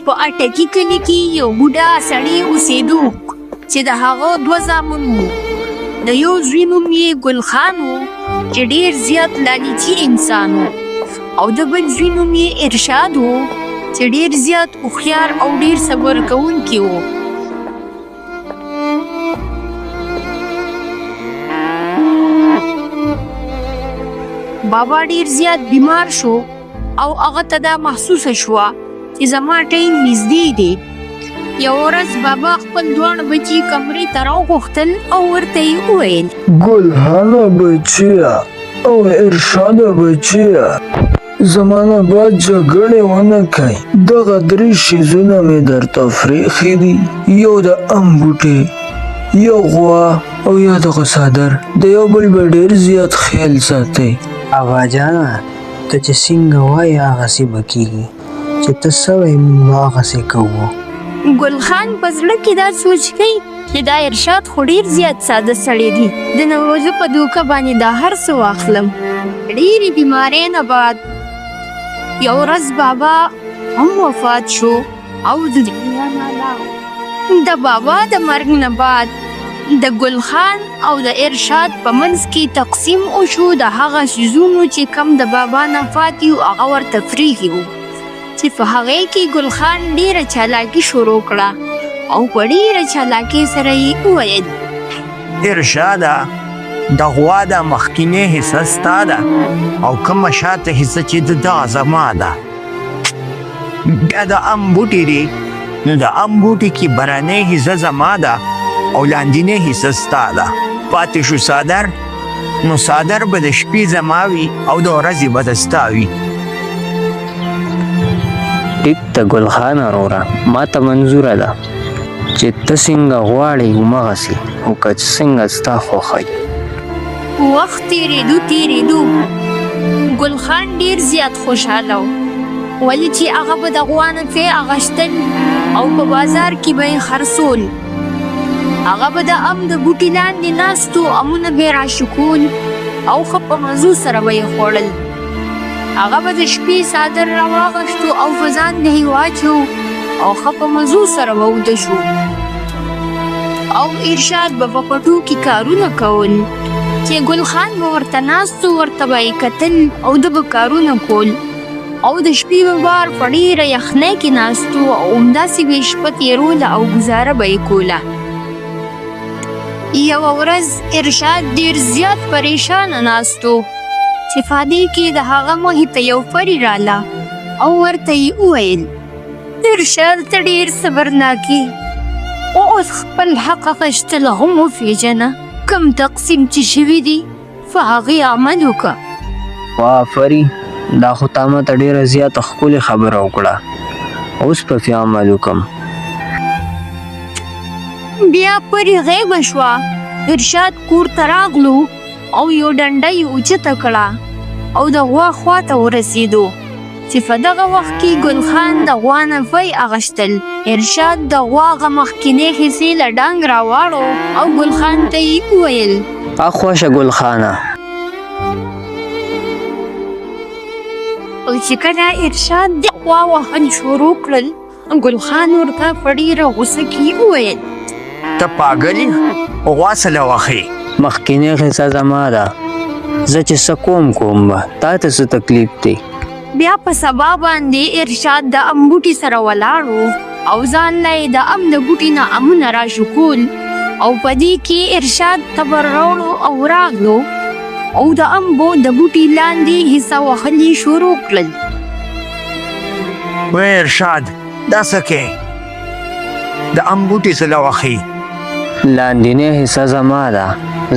په اټکي کلي کې یو بوډا سړی اوسېدو چې د هغه 2 زامن وو. د یو زوی نوم یې ګل خان و چې ډېر زیات لالچي انسان و، او د بل زوی نوم یې ارشاد و چې ډېر زیات هوښیار او ډېر صبر کوونکی و. بابا ډېر زیات بیمار شو او هغه ته دا محسوسه شوه چې زما ټایم نږدې دی. یو ورځ بابا خپل دواړه بچي کمرې ته راوغوښتل او ورته یې وویل: ګلخانه بچیه او ارشاده بچیه، زما نه باید جګړې ونه کوئ. دغه 3 شیزونه مې درته پرېښي دي، یو د ام بوټی، یو غوا او یا دغه څادر. د یو بل به ډېر زیات خیال ساتئ. اغا جانه ته چې څنګه وایې هغسې به کېږي، چې ته څه وایې موږ به هغسې کوو. ګل خان په زړه کې دا سوچ کوي چې دا ارشاد خو ډېر زیات ساده سړی دی، د نوروزو په دوکه باندې دا هر څه واخلم. ډېرې بیمارۍ نه بعد یو ورځ بابا هم وفات شو او د دنیا نه لاړ. د بابا د مرګ نه بعد د ګل خان او د ارشاد په منځ کې تقسیم وشو د هغه څیزونو چې کم د بابا نه پاتې وو هغه ورته پرېښي وو، چې په هغې کې ګل خان ډېره چالاکي شروع کړه او په ډېره چالاکۍ سره یې وویل: ارشاده، د غوا د مخکینۍ حصه ستا ده او کومه شاته حصه چې د دغه زما ده. بیا د ام بوټي دی، نو د ام بوټي کې برنۍ حصه زما ده او لاندینۍ حصه ستا ده. پاتې شو څادر، نو څادر به د شپې زما وي او د ورځې به د ستا وي. ټیک ته ګل خان وروره، ما ته منظوره ده چې ته څنګه غواړې همغسې، او که څنګه ستا خوښه وي. وخت تېرېدو ګل خان ډېر زیات خوشحاله و، ولې چې هغه به د غوا نه پی اخیستل او په بازار کې به یې خرڅول. هغه به د ام د بوټي لاندې ناستو امونه به یې راشکول او ښه په مزو سره به یې خوړل. هغه به د شپې څادر راواغشتو او په ځان نه یې واچو او ښه په مزو سره به وده شو. او ارشاد به په پټو کې کارونه کول چې ګل خان به ورته ناستو، ورته به یې کتل او ده به کارونه کول. او د شپې به بار په ډېره یخنۍ کې ناستو او همداسې به یې شپه تېروله او ګزاره به یې کوله. یوه ورځ ارشاد ډېر زیات پریشانه ناستو چې فادې کې د هغه مخې ته یو پري راله او ورته یې وویل: ارشاد ته ډېر صبرناک یې، اوس خپل حق اخیستل هم وپېژنه، کوم تقسیم چې شوي دي په هغې عمل وکړه. واه فري، دا خو تا ماته ډېره زیاته ښکلې خبره وکړه، اوس په فی عمل وکړم. بیا پري غیبه شوه. ارشاد کور ته راغلو او یو ډنډه یې اوچته کړه او د غوا خوا ته ورسېدو، چې په دغه وخت کې ګل خان د غوا نه پی اخیستل. ارشاد د غوا هغه مخکینۍ حصې له ډنګ راواړو او ګل خان ته یې وویل: خوښه ګل خانه. او چې کله ارشاد د غوا وهل شروع کړل، ګل خان ورته په ډېره غوسه کې وویل: ته پاګل یې، غوا څه له وخې؟ مخکینۍ حصه زما ده، زه چې څه کوم به، تا ته څه تکلیف دی؟ بیا په سبا باندې ارشاد د ام بوټي سره ولاړو او ځان له یې د ام د بوټي نه امونه راشکول، او په دې کې ارشاد تبر راوړو او راغلو او د امبو د بوټي لاندې حصه وهل شروع کړل. وی ارشاد، دا څه کوې؟ د ام بوټي څه له وخې؟ لاندینۍ حصه زما ده،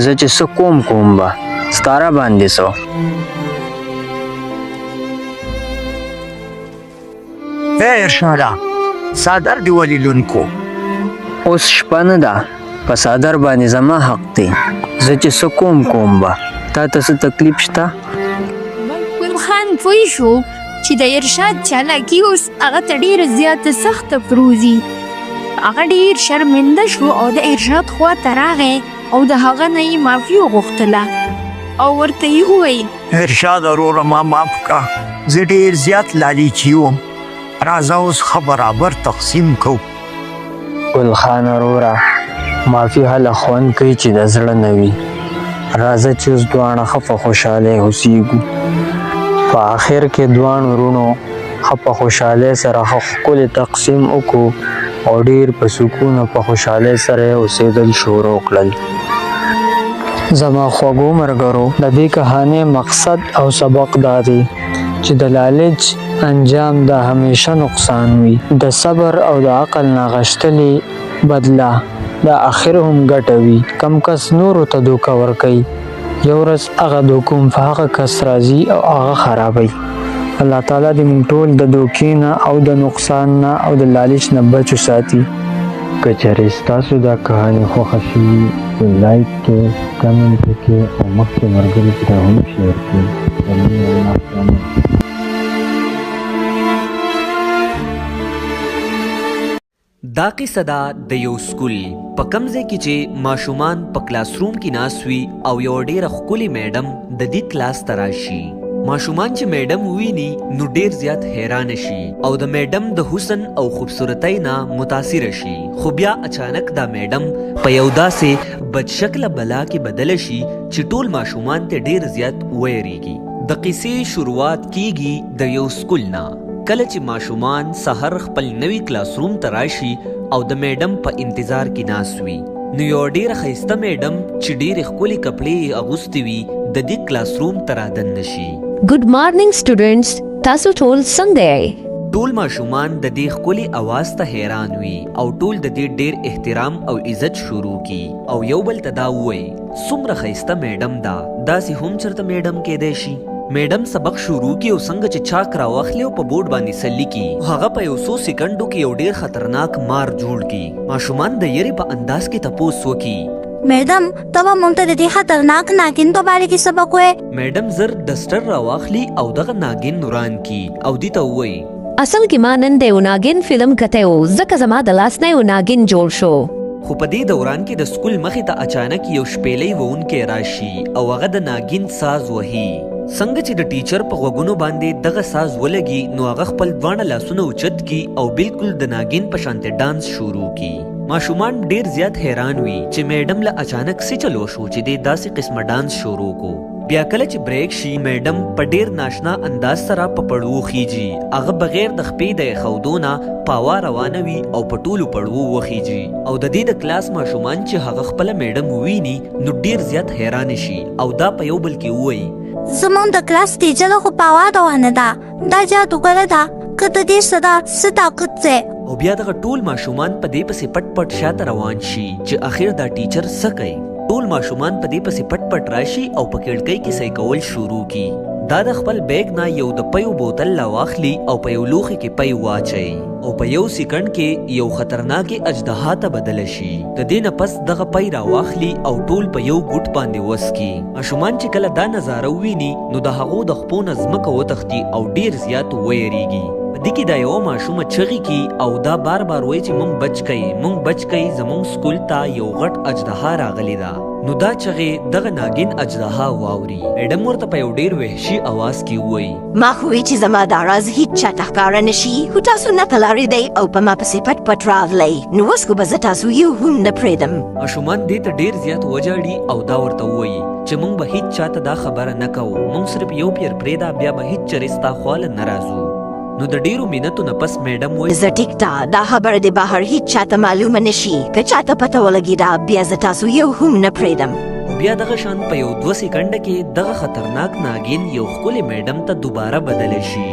زه چې څه کوم به، ستا را باندې څه. ای ارشاده، څادر دې ولې لوند کو؟ اوس شپه نه ده، په څادر باندې زما حق دی، زه چې څه کوم به، تا ته څه تکلیف شته؟ ګل خان پوه شو چې د ارشاد چالاکي اوس هغه ته ډېره زیاته سخته پروزي. هغه ډېر شرمنده شو او د ارشاد خوا ته راغی او د هغه نه یې معافي وغوښتله او ورته یې وویل: ارشاد وروره، ما معاف کړه، زه ډېر زیات لالچي وم راځه اوس ښه برابر تقسیم کو. ګل خان وروره معافي هله خوند کوي چې د زړه نه وي. راځه چې اوس دواړه ښه په خوشحالۍ اوسېږو. په آخر کې دواړو وروڼو ښه په خوشحالۍ سره ښه ښکلې تقسیم وکړو او ډېر په سکون او په خوشحالۍ سره یې اوسېدل شروع کړل. زما خوږو ملګرو د دې کهانۍ مقصد او سبق دا دی چې د لالچ انجام د همیشه نقصان وي. د صبر او د عقل نه غشتلې بدله د آخر هم ګټه وي. کم کس نورو ته دوکه ورکوي یو ورځ هغه دوکه په هغه کس راځي او هغه خرابوي. الله تعالی دې موږ ټول د دوکې نه او د نقصان نه او د لالچ نه بچ وساتي. که چېرې ستاسو دا کهاني خوښه شوي نو لایک کړئ، کمنټ وکړئ او مخکې ملګرو ته هم شیر کړئ. دا قصه ده د یو سکول په کوم ځای کې چې ماشومان په کلاس روم کې ناست وي او یو ډېره ښکلې میډم د دې کلاس ته راشي. ماشومان چې میډم وویني نو ډېر زیات حیرانه شي او د میډم د حسن او خوبصورتۍ نه متاثره شي. خو بیا اچانک دا میډم په یو داسې بدشکله بلا کې بدله شي چې ټول ماشومان ته ډېر زیات ویریږي. د قصې شروعات کیږي د یو سکول نه. کله چې ماشومان سحر خپل نوي کلاس روم ته راشي او د میډم په انتظار کې ناست وي نو یو ډېره ښایسته میډم چې ډېرې ښکلې کپړې یې اغوستې وي د دې کلاس روم ته رادننه شي. Good morning students. تاسو ټول څنګه یې؟ ټول ماشومان د دې ښکلي اواز ته حیران وي او ټول د دې ډېر احترام او عزت شروع کی او یو بل ته دا ووایي څومره ښایسته میډم ده، داسې هم چېرته میډم کیدی شي. میډم سبق شروع کی او څنګه چې چاک راواخلي او په بورډ باندې سلی کی هغه په یو څو سکندو کې یو ډېر خطرناک مار جوړ کی. ماشومان د یری په انداز کې تپوس وکي میډم ته مونږ ته د دې خطرناک ناګین په باره کې سبق وایې. میډم زر دستر راواخلي او دغه ناګین نوران کی او دې ته ووایي اصل کې ما نن د یو ناګین فلم کتی و ځکه زما د لاس نه یو ناګین جوړ شو. خو په دې دوران کې د سکول مخې ته اچانک یو شپېلۍ وونکی راشي او هغه د ناګین ساز وهي. څنګه چې د ټیچر په غوږونو باندې دغه ساز ولګي نو هغه خپل دواړه لاسونه اوچت کی او بالکل د ناګین په شانته ډانس شروع کی. ماشومان ډیر زیات حیران وي چې میډم له اچانک څه چلو شو چې د داسې قسمه ډانس شروع کو. بیا کله چې بریک شي میډم په ډیر ناشنا انداز سره په پړو خیږي. هغه بغیر د خپې د ایښودو نه په هوا روانه وي او په ټولو پړو وخیږي او د دې د کلاس ماشومان چې هغه خپله میډم وویني نو ډیر زیات حیرانه شي او دا په یو بل کې ووایي زمونږ د کلاس ټیچر خو په هوا روانه ده، دا جادوګره ده که د دې څه طاقت دی. او بیا دغه ټول ماشومان په دې پسې پټ پټ شاته روان شي چې اخر دا ټیچر څه کوي. ټول ماشومان په دې پسې پټ پټ راشي او په کړکۍ کې صحیح کول شروع کی. دا د خپل بیگ نه یو د پیو بوتل راواخلي او په یو لوښي کې پی واچوي او په یو سکند کې یو خطرناکې اژدها ته بدله شي. د دې نه پس دغه پی راواخلي او ټول په یو ګوټ باندې وسکي. ماشومان چې کله دا نظاره وویني نو د هغو د خپو نه ځمکه وتښتي او ډیر زیات ویریږي. په دې کې دا یوه ماشومه چغې کی او دا بار بار وایي چې مونږ بچ کوئ زمونږ سکول ته یو غټ اژدها راغلی ده. نو دا چغې دغه ناګین اژدها واوري. میډم ورته په یو ډیر وحشي اواز کې ووایي ما خو وی چې زما دا راز هیڅ چاته ښکاره نه شي، خو تاسو نه پلارې دی او په ما پسې پټ پټ راغلی، نو اوس خو به زه تاسو یو هم نه پرېږدم. ماشومان دې ته ډیر زیات وجاړي او دا ورته ووایي چې مونږ به هیڅ چاته دا خبره نه کوو، مونږ صرف یو پیر پرېږده بیا به هیڅ چرې ستا خواله نه راځو. نو د ډیرو مینتو نه پس میډم وایي زه ټیک ده، دا خبره د بهر هیڅ چاته معلومه نه شي، که چاته پته ولګېده بیا زه تاسو یو هم نه پرېږدم. بیا دغه شان په یو 2 سکنډه کې دغه خطرناک ناګین یو ښکلې میډم ته دوباره بدله شي.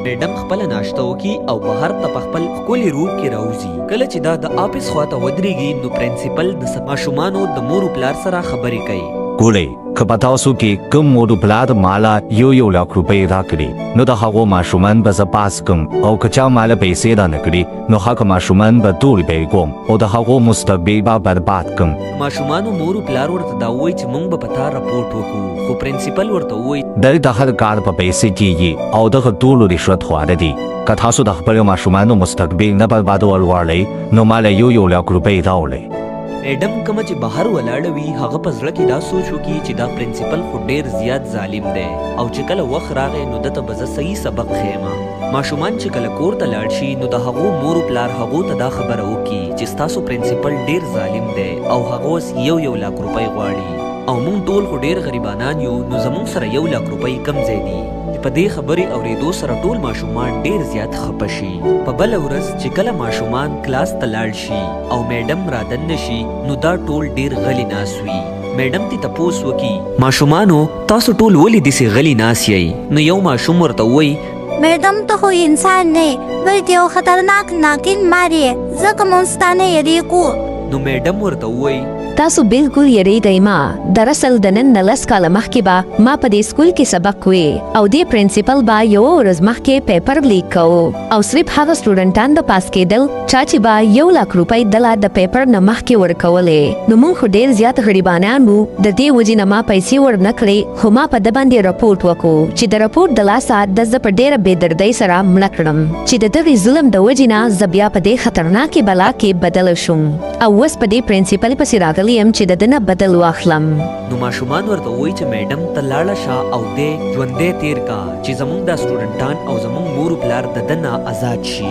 میډم خپله ناشته وکړي او بهر ته په خپل ښکلي روپ کې راوځي. کله چې دا د آفیس خواته ودرېږي نو پرنسپل د ماشومانو د مور و پلار سره خبرې کوي. ګورئ که په تاسو کې کوم مور و پلار ماله یو لک روپۍ راکړي نو د هغو ماشومان به زه پاس کړم، او که چا ماله پیسې رانه کړي نو هغه ماشومان به ټول بې کوم او د هغو مستقبل به برباد کړم. ماشومانو مور و پلار ورته دا ووایي چې موږ به په تا رپورټ وکړو، خو پرنسپل ورته ووایي دلته هر کار په پیسې کېږي او دغه ټولو رشوت خواره دي. که تاسو د خپلو ماشومانو مستقبل نه بربادول غواړئ نو ماله یو لک روپۍ راوړئ. میډم کوم چې بهر ولاړه وي هغه په زړه کې دا سوچ وکړي چې دا پرنسپل خو ډیر زیات ظالم دی او چې کله وخت راغی نو دته به زه صحیح سبق ښیمه. ماشومان چې کله کور ته لاړ شي نو د هغو مور و پلار هغو ته دا خبره وکړي چې ستاسو پرنسپل ډیر ظالم دی او هغه اوس 1 لک روپۍ غواړي او موږ ټول خو ډیر غریبانان یو نو زموږ سره 1 لک روپۍ کم ځای دي. په دې خبرې اورېدو سره ټول ماشومان ډیر زیات خپه شي. په بله ورځ چې کله ماشومان کلاس ته لاړ شي او میډم رادننه شي نو دا ټول ډیر غلي ناست وي. میډم ته تپوس وکړي ماشومانو تاسو ټول ولې داسې غلي ناست یئ؟ نو یو ماشوم ورته ووایي میډم ته خو انسان نه بلکې یو خطرناک ناکین مار یې ځکه موږ ستا نه یریږو. نو میډم ورته ووایي تاسو بالکل یریږئ ما. دراصل د نن نه 10 کاله مخکې به ما په دې سکول کې سبق وی او دې پرنسپل به یوه ورځ مخکې پیپر لیک کوو او صرف هغه سټوډنټان د پاس کېدل چا چې به 1 لک روپۍ دله د پیپر نه مخکې ورکولې. نو موږ خو ډېر زیات غریبانان وو د دې وجې نه ما پیسې ورنه کړې خو ما په ده باندې راپورټ وکړو چې د راپورټ د لاسه د زه په ډېره بېدردۍ سره مړه کړم چې د دغې ظلم د وجې نه زه بیا په دې خطرناکې بلا کې بدله شوم او اوس په دې پرنسپل پسې راغلی یم چې د ده نه بدل واخلم. نو ماشومان ورته وایي چې میډم ته لاړه شه او دې ژوندی تیر کا چې زموږ دا سټوډنټان او زموږ مور و پلار د ده نه آزاد شي.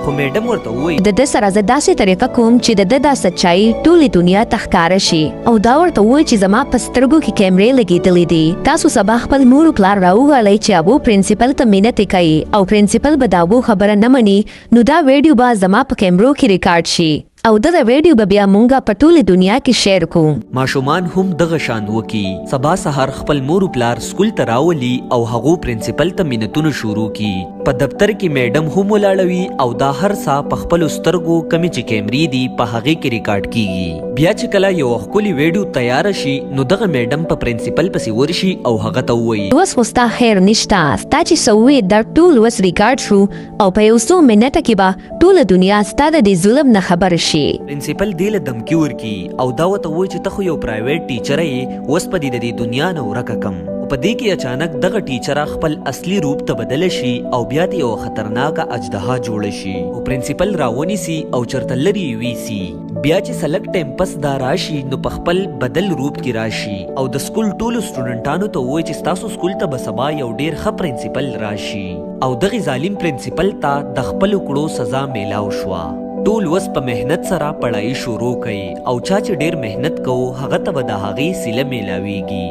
خو میډم ورته وایي د ده سره زه داسې طریقه کوم چې د ده دا سچایي ټولې دنیا ته ښکاره شي او دا ورته وایي چې زما په سترګو کې کیمرې لګېدلې دي. تاسو سبا خپل مور و پلار راوغواړئ چې ابو پرنسپل ته منتې کوي او پرنسپل به د ابو خبره نه مني نو دا ویډیو به زما په کیمرو کې ریکارډ شي او دغه ویډیو به بیا مونږه په ټوله دنیا کې شیر کوو. ماشومان هم دغه شان وکړي. سبا سهار خپل مور و پلار سکول ته راولي او هغو پرنسپل ته منتونه شروع کړي. په دفتر کې میډم هم ولاړه وي او دا هر څه په خپلو سترګو کمې چې کیمرې دي په هغې کې ریکارډ کیږي. بیا چې کله یو ښکلې ویډیو تیاره شي نو دغه میډم په پرنسپل پسې ورشي او هغه ته ووایي اوس خو ستا خیر نشته ستا چې څه ووایې دا ټول اوس ریکارډ شو او په یو څو منټه کې به ټوله دنیا ستا د دې ظلم نه خبره شي. پرنسپل دې له دمکي ورکي او دا ورته وایي چې ته خو یو پرایویټ ټیچره یې اوس په دې د دې دنیا نه ورکه کم. په دې کې اچانک دغه ټیچره خپل اصلي روپ ته بدله شي او بیا د یو خطرناکه اجدها جوړه شي او پرنسپل راونیسي او چرته لرې ویسي. بیا چې سلک ټایم پس دا راشي نو په خپل بدل روپ کې راشي او د سکول ټولو سټوډنټانو ته وایي چې ستاسو سکول ته به سبا یو ډیر ښه پرنسپل راشي او دغه ظالم پرنسپل ته د خپلو کړو سزا میلاو شوه. ټول وس په مهنت سره پړهایي شروع کوي او چا چې ډیر مهنت کوو هغه ته به د هغې سیله میلاویږي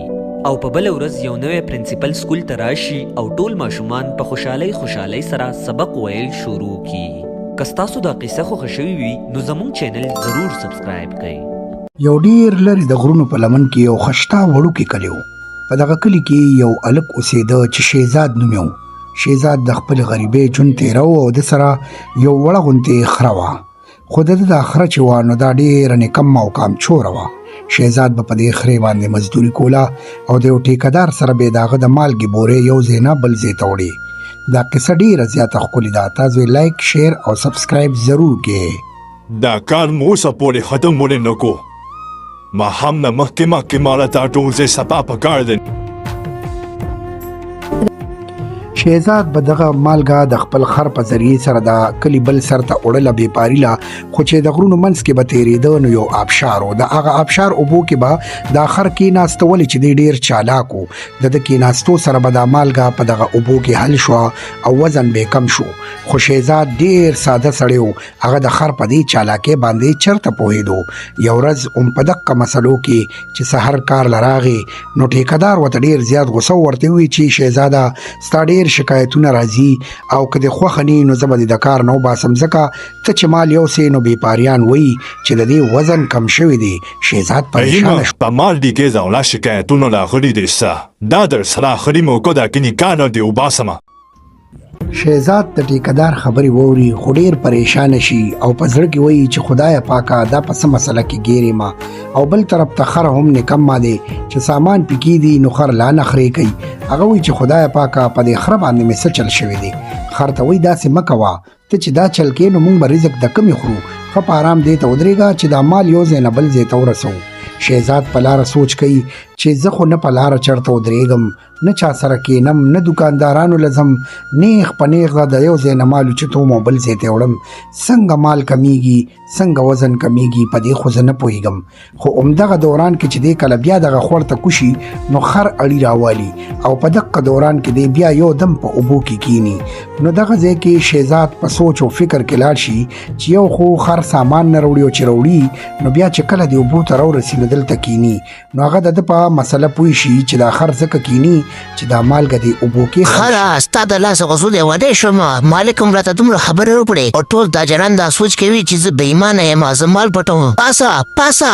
او په بله ورځ یو نوی پرنسپل سکول ته راشي او ټول ماشومان په خوشحالۍ سره سبق ویل شروع کی. که ستاسو دا قصه خوښه شوې وي نو زموږ چینل ضرور سبسکرایب کړئ. یو ډیر لرې د غرونو په لمن کې یو خشتا وړوکی کلی و. په دغه کلي کې یو هلک اوسېده چې شهزاد نوم یې و. شهزاد د خپل غریبۍ ژوند تېره و او د سره یو وړه غوندې خره وه خو د ده دا خره چې وه نو دا ډېره نکمه او کامچوره وه. شهزاد به په دې خرې باندې مزدوري کوله او د یو ټیکهدار سره به یې د هغه د مالګې بورې یو ځای نه بل ځای ته وړې. دا قصه ډېره زیاته ښکلې ده. تاسو یې لایک شیر او سبسکرایب ضرور کړئ. دا کار مو اوسه پورې ختم ولې نه کو؟ ماښام نه مخکې ماله دا ټول ځای صفا پکار دی. شهزاد به دغه مالګه د خپل خر په ذریعې سره د کلي بل سر ته وړله بېپاري له خو چې د غرونو منځ کې به تېرېده نو یو آبشار و. د هغه آبشار اوبو کې به دا خر کېناسته ولې چې دی ډېر چالاک و. د ده کېناستو سره به دا مالګه په دغه اوبو کې حل شوه او وزن به کم شو. خو شهزاد ډېر ساده سړی و. هغه د خر په دې چالاکۍ باندې چرته پوهېدو. یو ورځ هم په دقه مسلو کې چې سحر کار له راغې نو ټیکهدار ورته ډېر زیات غوسه ورته وویل چې شهزاده ستا ډېر شکایتونه راځي او که دې خوښه نه وي نو زه به دې د کار نه وباسم ځکه ته چې مال یوسې نو بېپاریان وایي چې د دې وزن کم شوی دی. شهزاد پریشانه شو. په مال دې کې زاوله شکایتونه راغلي دي څه دا در سره آخري موقع ده که نکاح نه دې وباسمه. شهزاد د ټیکهدار خبرې واوري خو ډېر پریشانه شي او په زړه کې وایي چې خدایه پاکه دا په څه مسله کې ګیرې ما او بل طرف ته خر هم نکمه دی چې سامان پکې دي نو خر لا نخرې کوي. هغه وایي چې خدایه پاکه په دې خره باندې مې څه چل شوی دی. خر ته وایي داسې مه کوه ته چې دا چل کې نو موږ به رزق د کمې خورو. ښه په ارام دې ته ودرېږه چې دا مال یو ځای نه بل ځای ته ورسوو. شهزاد په لاره سوچ کوي چې زه خو نه په لاره چرته ودرېږم نه چا سره کېنم نه دکاندارانو لزم نیغ په نیغ د یو ځای نه مال اوچتوم او بل ځای ته وړم څنګه مال کمیږي څنګه وزن کمیږي په دې خو زه نه پوهېږم خو همدغه دوران کې چې دی کله بیا دغه خور ته کوشي نو خر اړي راوالي او په دغه دوران کې دی بیا یو دم په اوبو کې کینی نو دغه ځای کې شهزاد په سوچ او فکر کې لاړ شي چې یو خو خر سامان نه راوړي او چې راوړي نو بیا چې کله د اوبو ته راورسي نو دلته کینی نو هغه د ده په مسله پوه شي چې دا خر ځکه کینی چې دا مالګه د اوبو کې خره ستا د لاسه غسو دی ودی شوم مالک هم راته دومره خبرې وکړې او ټول دا جنان دا سوچ کوي چې زه بېایمانه یم زه مال پټوم پاسه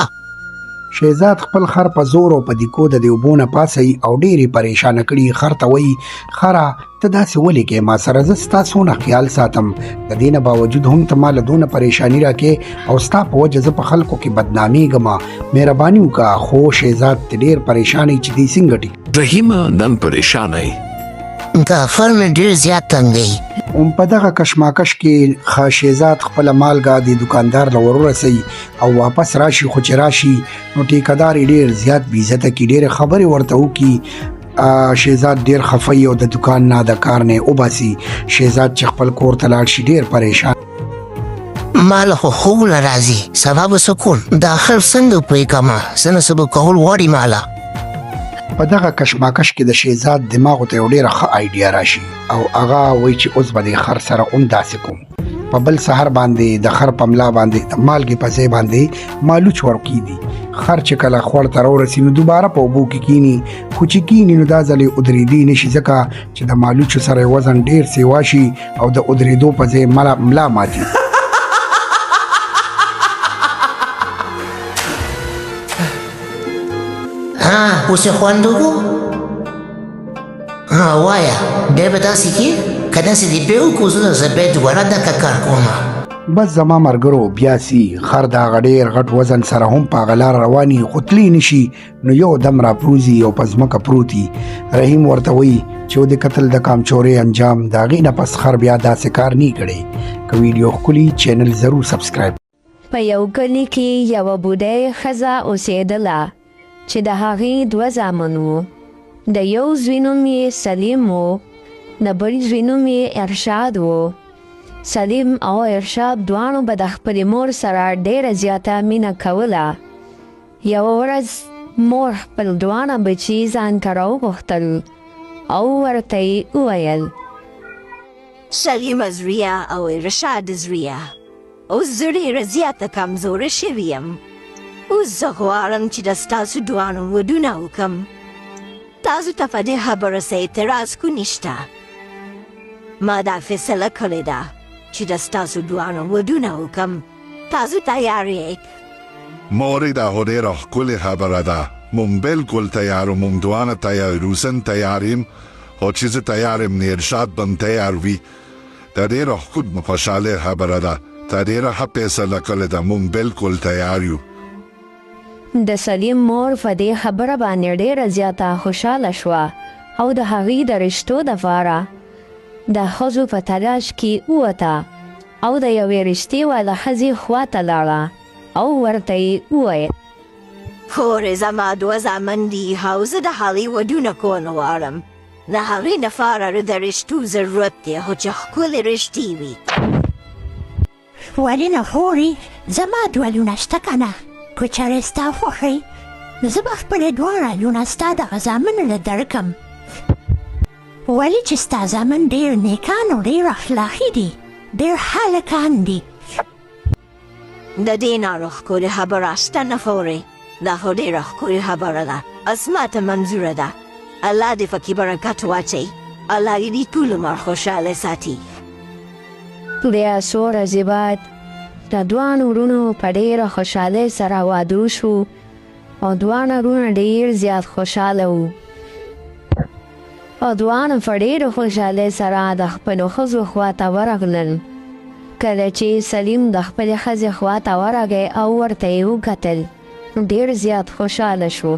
شهزاد خپل خر په زور او په دیکو د اوبو نه پاسوي او ډېرې پریشانه کړي خر ته وایي خره ته داسې ولې کې ما سره زه ستا څونه خیال ساتم د دې نه باوجود هم ته ما له دونه پریشاني راکې او ستا په وجه زه په خلکو کې بدنامېږم مهرباني وکړه خو شهزاد ته ډېر پریشانه چې دی څنګه ټیک رحیمه نن پریشانه دا فرم ډېر زیات تنګ هم په دغه کشماکش کې شهزاد خپله مالګه د دکاندار له ورسوي او واپس راشي خو چې راشي نو ټیکهدار یې ډېر زیات بې عزته کړي ډېرې خبرې ورته وکړي شهزاد ډېر خفه او د دکان نه د کار نه وباسي شهزاد چې خپل کور ته لاړ شي ډېر پریشان مال خو خوب له راځي سبا به سکون دا خر څنګه پوی کما څنګه سبا کول غواړي مالا په دغه کشماکش کې د شهزاد دماغو ته یو ډېره ښه آیډیا راشي او هغه وایي چې اوس به د خر سره هم داسې کوم په بل سهار باندې د خر په ملا باندې د مالګې په ځای باندې مالوچ ورکېږي خر چې کله خوړ ته راورسي نو دوباره په اوبو کې کینی خو چې کینی نو دا ځل یې ودرېدی نشي ځکه چې د مالوچو سره یې وزن ډېر سیوا شي او د ودرېدو په ځای ملا ماتي اوس یې خوند وکړو وایه بیا به داسې کې که داسې دې بیا وکړو زه بیا دوباره دغه کار کوم بس زما ملګرو بیا سي خر د هغه ډېر غټ وزن سره هم په هغه لاره رواني خو تللی نشي نو یو دم راپروزي او په ځمکه پروتي رحیم ورته وایي چې د قتل د کامچورې انجام د هغې نه پس خر بیا داسې کار نه کړی که ویډیو ښکلي چینل ضرور سبسکرایب په یو کلي کې یوه بوډۍ ښځه اوسېدله چې د هغې دوه زامن وو د یو زوی نوم یې سلیم و د بل زوی نوم یې ارشاد و سلیم او ارشاد دواړو به د خپلې مور سره ډېره زیاته مینه کوله یوه ورځ مور خپل دواړه بچي ځان ته راوغوښتل او ورته یې وویل سلیم زویه او ارشاد زویه اوس زه ډېره زیاته کمزوره شوې یم اوس زه غواړم چې د ستاسو دواړو ودونه وکړم تاسو ته په دې خبره څه اعتراض کو نشته ما دا فیصله کړې ده چې د ستاسو دواړو ودونه وکړم تاسو تیار یې مورې دا خو ډېره ښکلې خبره ده مونږ بلکل تیار و مونږ دواړه تیار روسن تیار یم خو چې زه تیار یم نو ارشاد به هم تیار وي دا ډېره خوشحالۍ خبره ده تا ډېره ښه فیصله کړې ده مونږ بلکل تیار یو د سلیم مور په دې خبره باندې ډېره زیاته خوشحاله شوه او د هغې د رشتو دپاره د ښځو په تلاش کې ووته او د یوې رشتې واله ښځې خواته لاړه او ورته یې وویل خورې زما دوه زامن دي او زه د هغې ودونه کول غواړم د هغې لپاره د رشتو ضرورت دی خو چې ښکلې رشتې وي ولې نه خورې زما دوه لونه شته که نه که چېرې ستا خوښوي نو زه به خپلې دواړه لونه ستا دغه زامنو له درکم ولې چې ستا زامن ډېر نیکان او ډېر اخلاقي دي ډېر هلکان دي د دې نه ښکلې خبره شته نه خورې دا خو ډېره ښکلې خبره ده اسما ته منظوره ده الله دې پکې برکت واچوي الله دې ټول عمر خوشحاله ساتي بیا څو ورځې بعد د دواړو وروڼو په ډېره خوشحالۍ سره واده وشو او دواړه وروڼه ډېر زیات خوشحاله وو او دواړه په ډېرې خوشحالۍ سره د خپلو ښځو خواته ورغلل کله چې سلیم د خپلې ښځې خواته ورغی او ورته یې وکتل ډېر زیات خوشحاله شو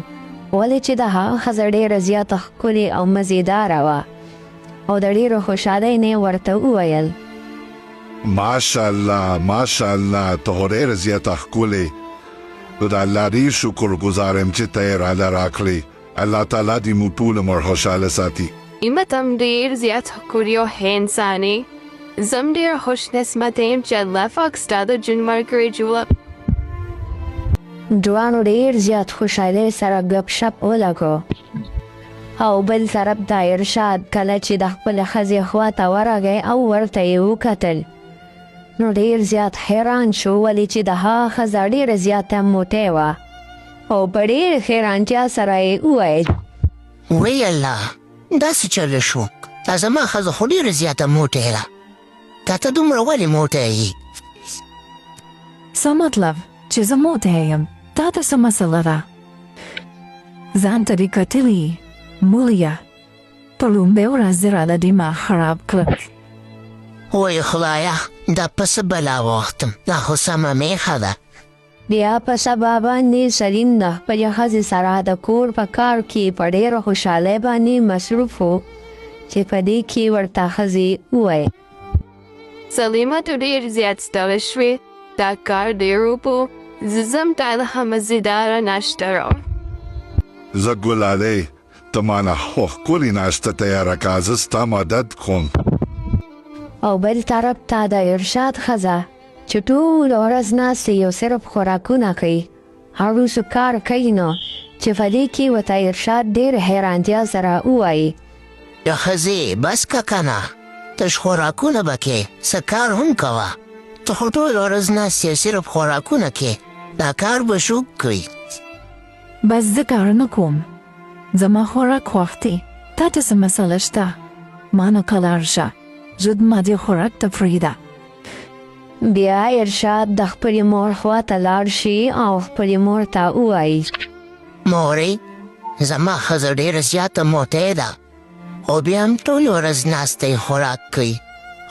ولې چې د هغه ښځه ډېره زیاته ښکلې او مزېداره وه او د ډېرو خوشحالۍ نه یې ورته وویل ماشاءالله ماشاءالله ته خو ډېره زیاته ښکلې نو د الله ډېر شکر ګزار یم چې ته یې راله راکړې الله تعالی دې مو ټول عمر خوشحاله ساتي. ایمتم ډیر زیات کوریو هنسانی زم ډیر خوش نسمته یم چې الله پاک ستا د ژوند ملګری جوړ جوانو ډیر زیات خوشحالۍ سره ګپ شپ ولګو او بل طرف ته ارشاد کله چې د خپلې ښځې خواته ورغی او ورته یې وکتل نو ډیر زیات حیران شو ولې چې د هغه ښځه ډیره زیاته موټی وه او په ډېر حیرانتیا سره یې وویل وی الله داسې چل شو دا زما ښځه خو ډېره زیاته موټی ده تا ته دومره ولې موټی یې څه مطلب چې زه موټی یم تا ته څه مسله ده ځان ته دې کتلي موليه په لومبۍ ورځ دې راله دماغ خراب کړه وی خدایه دا پس بلا وختم دا خو سمه میخه ده بیا په سبا باندې سلیم د خپلې ښځې سره د کور په کار کې په ډېره خوشحالۍ باندې مصروف و چې په دې کې ورته ښځې وویل سلیمه تو ډیر زیات ستړی شوې دا کار ډیر وپو زه ځم تا له مزیداره ناشته راوړم زه ګلالۍ ته مانه ښکلې ناشته تیاره کړه زه ستا مدد کوم او بل طرف ته د ارشاد ښځه چې ټوله ورځ ناستې یو صرف خوراکونه کوي هر روز کار کوي نو چې په دې کې ورته ارشاد ډېر حیرانتیا سره ووایي یا ښځې بس که که نه تش خوراکونه به کې څه کار هم کوه ته خو ټوله ورځ ناست یې صرف خوراکونه کې دا کار به شوک کوي بس زه کار نه کوم زما خوراک خوښ دی تا ته څه مسله شته ما نه کله شه زود ما دې خوراک ته پرېږده بیا ارشاد د خپلې مور خواته لاړ شي او خپلې مور ته ووایي مورې زما ښځه ډېره زیاته موټی ده او بیا هم ټوله ورځ ناسته خوراک کوي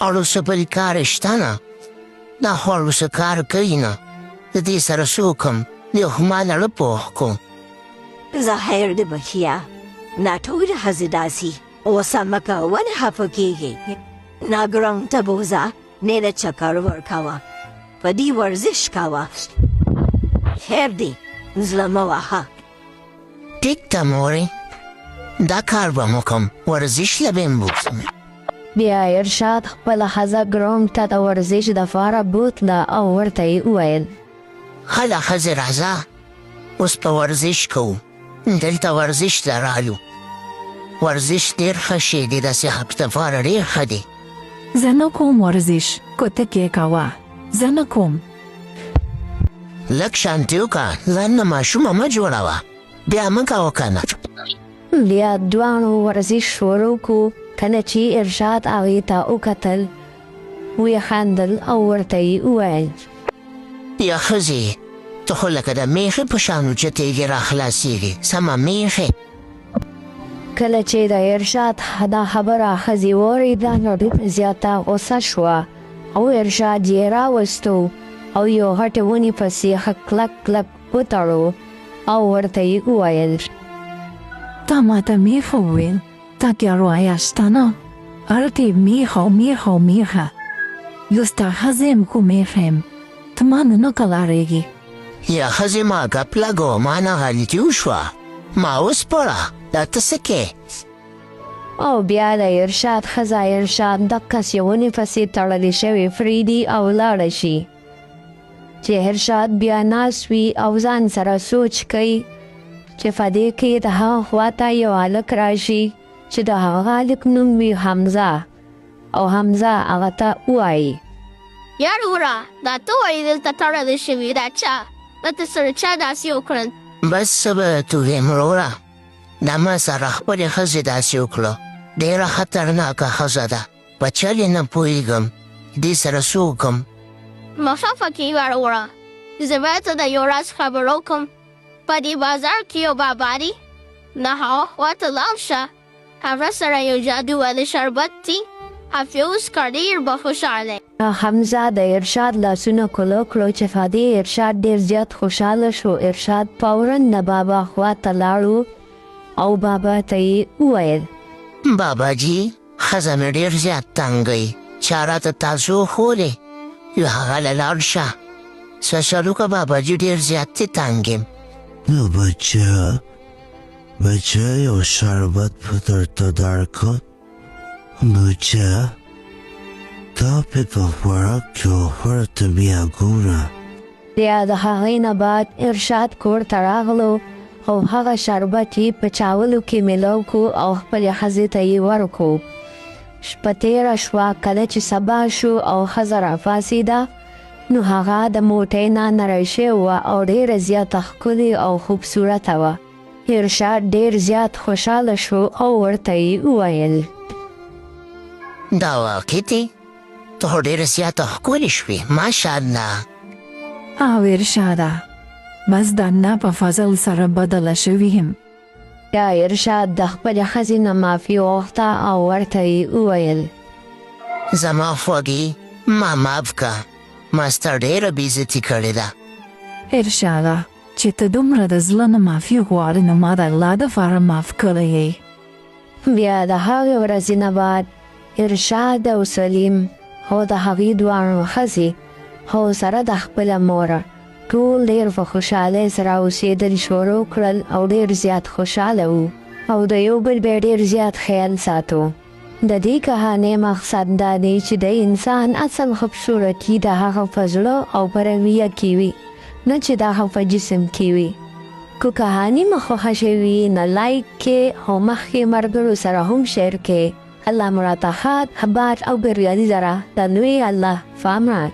اړو څه بل کار شته نه دا خو اړو څه کار کوي نه د دې سره څه وکړم دی خو ما لړه پوه کړو ظاهر د بخیا نا ټولې ښځې داسې اوسه مه کوه ولې خفه کېږې ناګرنګ ته بوځه نیله چکر ورکوه په دې ورزش کوه خیر دی زړه مه وهه ټیک ده مورې دا کار به مو کوم ورزش له بیم بوځم بیا ارشاد خپله ښځه ګراوند ته د ورزش دپاره بوتله او ورته یې وویل هله ښځې راځه اوس په ورزش کوو دلته ورزش ته رالو ورزش ډېر ښه شی دی د صحت لپاره ډېر ښه دی زه نه کوم ورزش کوتکې کوه زه نه کوم لږ شانتي وکړه ځان نه ماشومه مه جوړوه بیا مه کوه که نه بیا دواړو ورزش شروع کړو کله چې ارشاد هغې ته وکتل ویې خندل او ورته یې وویل یا ښځې ته خو لکه د میښې په شان اوچتېږې راخلاصېږې سمه میښې کله چې د ارشاد دا خبره ښځې واورېده نو ډېره زیاته غوسه شوه او ارشاد یې راوستو او یو غټې ونې پسې ښه کلک کلک وتړو او ورته یې وویل تا ما ته میښه وویل تا که روایه شته نه هلته میښه او میښه او میښه زه ستا ښځه یم خو میښه یم ته ما نه کلاړېږې یا ښځې ما ګپ لګوه ما نه غلطي وشوه ما وسپړه دا ته څه کې او بیا د ارشاد ښځه ارشاد دقسې ونې پسې تړلې شوې پرېږدي او لاړه شي چې ارشاد بیا ناست وي او ځان سره سوچ کوي چې په دې کې د هغه خواته یو هلک راشي چې د هغه هلک نوم وي حمزه او حمزه هغه ته ووایي یار وره دا ته وایې دلته تړلی شوي دا چا دلته سره چا داسې وکړل بس څه به درته ووایم وروره دا ما سره خپلې ښځې داسې وکړه ډېره خطرناکه ښځه ده په چل یې نه پوهېږم دې سره څه وکړم مه خفه کېږه یار وره زه باید ته د یو راز خبر وکړم په دې بازار کې یو بابا دی د هغه خواته لاړ شه هغه سره یو جادو والی شربت دی حفیظ که ډېر به خوشحاله حمزه د ارشاد لاسونه کلو کړو چې په دې ارشاد ډېر زیات خوشحاله شو ارشاد فوراً د بابا خواته لاړو او بابا ته یې وویل بابا جي ښځه مې ډېر زیات تنګوي چا راته تاسو وښولې یو هغه له لاړ شه سپېشل وکړه بابا جي ډېر زیات دې تنګ یم نو بچه بچه یو شربت په درته درکړم بچه دا پې په خوراک کې وخوره ته بیا ګوره. بیا د هغې نه بعد ارشاد کور ته راغلو او هغه شربت یې په چاولو کې میلاو کو او خپلې ښځې ته یې ورکو. شپه تېره شوه. کله چې سبا شو او ښځه راپاڅېده نو هغه د موټۍ نه نری شوې وه او ډېره زیاته ښکلې او خوبصورته وه. ارشاد ډېر زیات خوشحاله شو او ورته یې وویل دا واقع دی ته خو ډېره زیاته ښکلې شوې ماشاءالله. او ارشاده بس د نه په فضل سره بدله شوي یم. بیا ارشاد د خپلې ښځې نه معافي وغوښته او ورته یې وویل زما خوږې ما معاف که ما ستا ډېره بېعزتي کړې ده. ارشاده چې ته دومره د زړه نه معافي غواړې نو ما د الله دپاره معاف کړی یې. بیا د هغې ورځې نه بعد ارشاد او سلیم او د هغې دواړو ښځې او سره د خپله موره ټول ډېر په خوشحالۍ سره اوسېدل شروع کړل او ډېر زیات خوشحاله وو او د یو بل به ډېر زیات خیال ساتو. د دې کهانۍ مقصد دا دی چې د انسان اصل خوبصورتي د هغه په زړه او په رویه کې وي نه چې د هغه په جسم کې وي. که کهاني مو خوښه شوي نه لایک کې او مخکې ملګرو سره هم شیر کې. الله مو راته ښاد، اباد او بریالي لره. د لوی الله په امان.